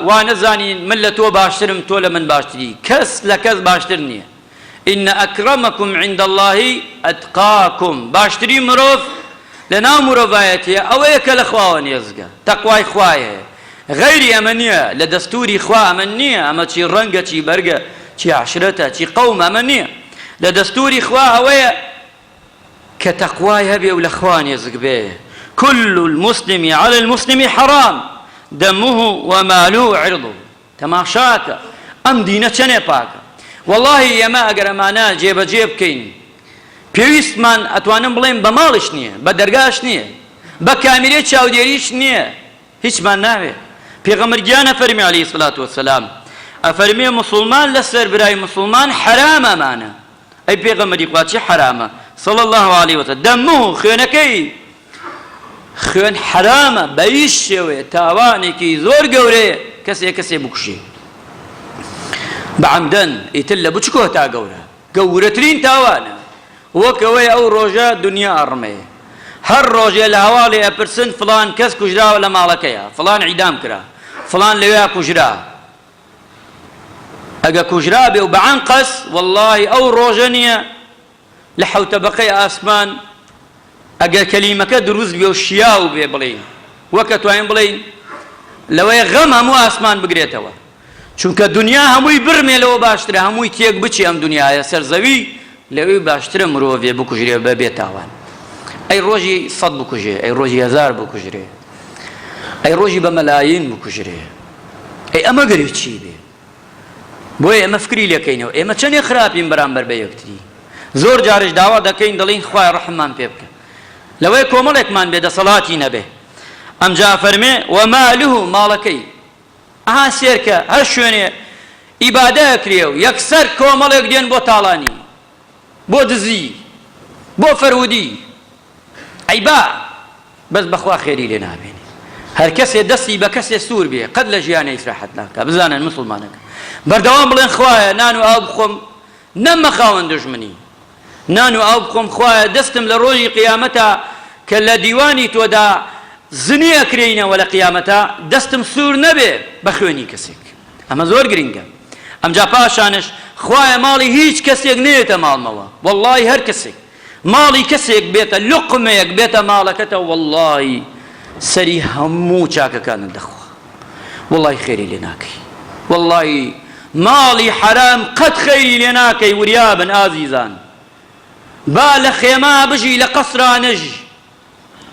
وا نەزانین من لە تۆ باشترم تۆ لە من باشتری کەس لە کەس باشتر نییە إن أكرمكم عند الله أتقاكم باشتري مروف لنا مروفايتي أو إيك الأخوان يزقى تقوى إخوائي غير أمنية لدستوري إخوة أمنية أما تشي رنقة تشي برقة تشي عشرة تشي قوم أمنية لدستوري إخوة أوي كتقوى هبي والأخوان يزقى به كل المسلم على المسلم حرام دمه وماله عرضه تماشاك أم دينة چنه باك والله يما اگر امانه جيب جيب كين پێویستمان ئەتوانم بڵێم بە ماڵش نییە بە دەرگاش نییە بە کامێرەی چاودێریش نییە هیچمان ناوێ پێغەمبەر گیانە فەرمی عەلەیهی سەڵات وەسەلام ئەفەرمێ مسلمان لەسەر برای مسلمان حرامە مانە ئەی پێغەمبەری خوا چی حرامە صلی الله علیه وسلم دەموو خوێنەکەی خوێن حرامە بە هیچ شێوەیە تاوانێکی زۆر گەورەیە کەسێ بکوژێ بەعەمدەن ئیتر لە بچکۆ تا گەورەترین تاوانە وەکەوەی ئەو ڕۆژە دنیا ئەڕمەیە هەر ڕۆژێ لە هەواڵێ ئەپرسن فڵان کەس کوژراوە لە ماڵەکەیە فڵان عیدام کرا فڵان لەوێ کوژرا ئەگە کوژرا بێ و بەعەنقەس وەڵڵاهی ئەو ڕۆژە نییە لە حەوتەبەقەی ئاسمان ئەگەر کەلیمەکە دروست بێ و شیاو بێ بڵێین وەکە توانین بڵێین لەوەی غەم هەموو ئاسمان بگرێتەوە چونکە دنیا هەمووی برمێ لەوە باشترە هەمووی تێک بچی ئەم دنیاە سەرزەوی لەوەی باشترە مرۆڤێ بکوژرێ بە بێتاوان ئەی ڕۆژی 100 بکوژێ ئەی ڕۆژی 1000 بکوژرێ ئەی ڕۆژی بە مەلایین بکوژرێ ئەی ئەمە گەری چی بێ بۆیە ئێمە فکری لێکەینەوە ئێمە چەندێک خراپین بەرامبەر بە یەکتری زۆر جارش داوا دەکەین دەڵێین خوای ڕەحممان پێ بکە لەوەی کۆمەڵێکمان بێ دەسەڵاتی نەبێ ئەمجا فەرمێ وەمالوه ماڵەکەی ئەها سێرکە هەر شوێنێ ئیبادە ئەکرێ و یەکسەر کۆمەڵێک دێن بۆ تاڵانی بۆ دزی بۆ فەرودی ئەی با بەس بەخوا خێری لێ نابێنی هەر کەسێ دەستی بە کەسێ سوور بێ قەت لە ژیانە ئیسراحەت ناکا بزانن مسڵمانەکە بەردەوام بڵێن خوایە نان و ئاو بخۆم نەممە خاوەن دژمنی نان و ئاو بخۆم خوایە دەستم لە ڕۆژی قیامەتە کە لە دیوانی تۆدا زنی ئەکرێینەوە لە قیامەتە دەستم سوور نەبێ بە خوێنی کەسێک ئەمە زۆر گرنگە ئەمجا پاشانش خوایە ماڵی هیچ کەسێک نێتە ماڵمەوە وەڵڵاهی هەر کەسێک ماڵی کەسێک بێتە لوقمەیەک بێتە ماڵەکەتە وەڵڵاهی سەری هەموو چاکەکانت دەخوا وەڵڵاهی خێری لێ ناکەی وەڵڵاهی ماڵی حرام قەت خێری لێ ناکەی وریابن ئازیزان با لە خێما بژی لە قەسرا نەژی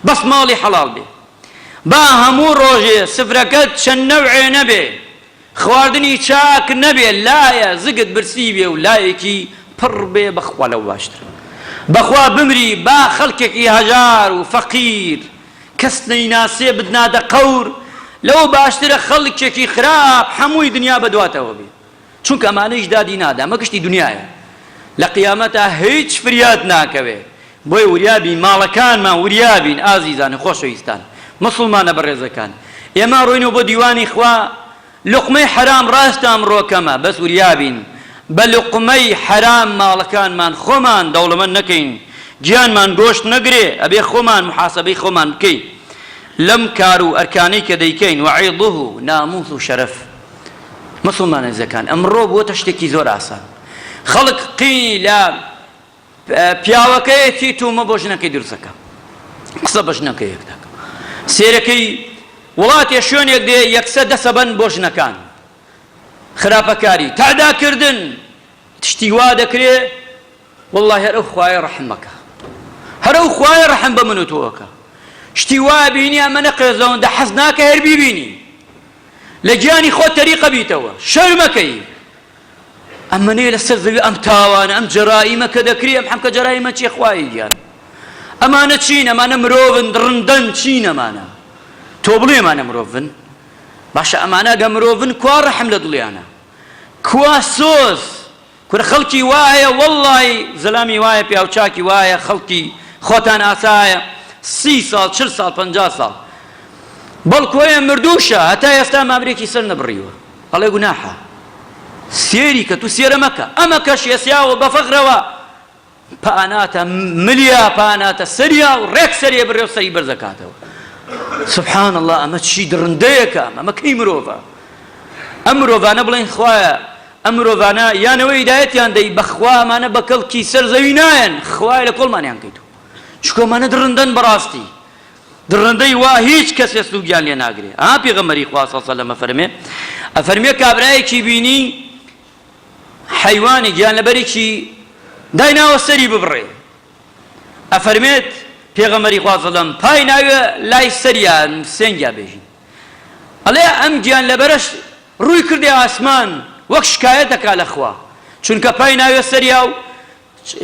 بەس ماڵی حەڵاڵ بێ با هەموو ڕۆژێ سفرەکەت چەند نەوعێ نەبێ خواردنی چاک نەبێ لایە زگت برسی بێ و لایەکی پڕ بێ بەخوا لەو باشترە بەخوا بمری با خەڵکێکی هەژار و فەقیر کەس نەیناسێ بدنادە قەور لەو باشترە خەڵکێکی خراپ هەمووی دنیا بەدواتەوە بێ چونکە ئەمانەیش دادی نادا ئەمە گشتی دنیایە لە قیامەتە هیچ فریاد ناکەوێ بۆی وریابی ماڵەکانمان وریابین ئازیزان خۆشەویستان مسلمانە بەڕێزەکان ئێمە ڕۆینەوە بۆ دیوانی خوا لقمەی حرام ڕاستە ئەمڕۆکەمە بەس وریابین بە لقمەی حرام ماڵەکانمان خۆمان دەوڵەمەند نەکەین گیانمان گۆشت نەگرێ ئەبێ خۆمان محاسەبەی خۆمان بکەین لەم کار و ئەرکانەی کە دەیکەین وعیضه ناموس و شەرەف مسلمانە زەکان ئەمڕۆ بۆتە شتێکی زۆر ئاسان خەڵک قی لە پیاوەکەیەتی تومە بۆ ژنەکەی دروستەکە قسە بە ژنەکە یەک دەکە سێرەکەی وڵاتێ شوێنێک دێ یەکسە دەسەبەن بۆ ژنەکان خراپەکاری تاداکردن تشتی وا دەکرێ وەڵڵاهی هەر ئەو خوایە ڕەحمەکە هەر ئەو خوایە ڕەحم بە من و تۆوەکە شتی وا بینی ئەمە نەقێزەوەندە حەز ناکە هەر بیبینی لە گیانی خۆت تەریقە بیتەوە شەرمەکەی ئەمەنەیە لەسەر زەوی ئەم تاوانە ئەم جەرائیمە کە دەکرێ ئەم حەمکە جەرائیمە چێ خوایی گیان ئەمانە چین ئەمانە مرۆڤن ڕندەن چین ئەمانە تۆ بڵێ ئەمانە مرۆڤن باشە ئەمانە ئەگە مرۆڤن کوا ڕەحم لە دڵیانە کوا سۆز کورە خەڵکی وایە وەڵڵاهی زەلامی وایە پیاوچاکی وایە خەڵکی خۆتان ئاسایە 30 ساڵ 40 ساڵ 50 ساڵ بەڵکوۆیە مردووشە هەتا ئێستا مابرێکی سەر نەبڕیوە ئەڵێ گوناحە سێری کە تو سێرە مەکە ئەمە کەش ئێسیاوە بە فەقرەوە پاناتە ملیا پاناتە سەریا و ڕێک سەریە بڕێ و سەری بەرزەکاتەوە سبحان الله ئەمە چی درندەیەکە ئەمە کەی مرۆڤە ئەم مرۆڤانە بڵێن خوایە ئەم مرۆڤانە یانەوەی هیدایەتیان دەی بەخوا ئەمانە بە کەڵکی سەر زەوی نایەن خوای لە کۆڵمانیان کەیتەوە چونکە ئەمانە درڕندەن بەڕاستی درڕندەی وا هیچ کەس سووگیان لێ ناگرێ پێغەمبەری خوا صلی الله علیه و سلم ئەفەرمێ کابرایەکی بینی حەیوانی گیانلەبەرێکی دایناوە سەری ببڕێ ئەفەرمێت پێغەمبەری خوا صلی الله علیه و سلم پای ناوێ لای سەریان سێنگیا بێژین ئەڵێ ئەم گیانلەبەرەش ڕووی کردێ ئاسمان وەک شکایەت دەکا لە خوا چونکە پای ناوێ سەریا و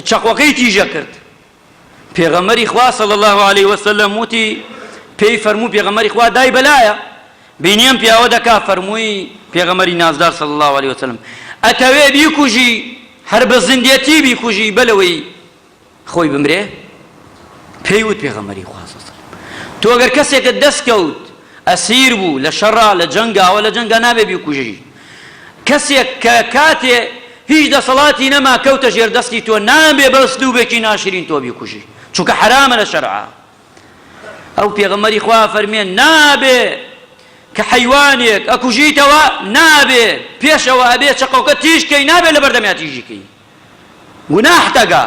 چەقۆکەی تیژە کرد پێغەمبەری خوا صلی الله علیه و سلم وتی پێی فەرموو پێغەمبەری خوا دای بەلایە بینیم پیاوە دەکا فەرمووی پێغەمبەری نازدار صلی الله علیه و سلم ئەتەوێ بیکوژی هەر بە زیندێتی بیکوژی بەلەوەی خۆی بمرێ پێی وت پێغەمبەری خوا صلی الله علیه و سلم تۆ ئەگەر کەسێکت دەستکەوت ئەسیر بوو لە شەڕا لە جەنگاوە لە جەنگا نابێ بیکوژی کەسێک کە کاتێ هیچ دەسەڵاتی نەما کەوتە ژێر دەستی تۆ نابێ بە ئەسلوبێکی ناشرین تۆ بیکوژی چونکە حرامە لە شەرعا ئەو پێغەمبەری خوا فەرمێن نابێ کە حەیوانێک ئەکوژیتەوە نابێ پێشەوە ئەبێ چەقۆکە تیژکەی نابێ لە بەردەمیا تیژیکەی گوناح دەگا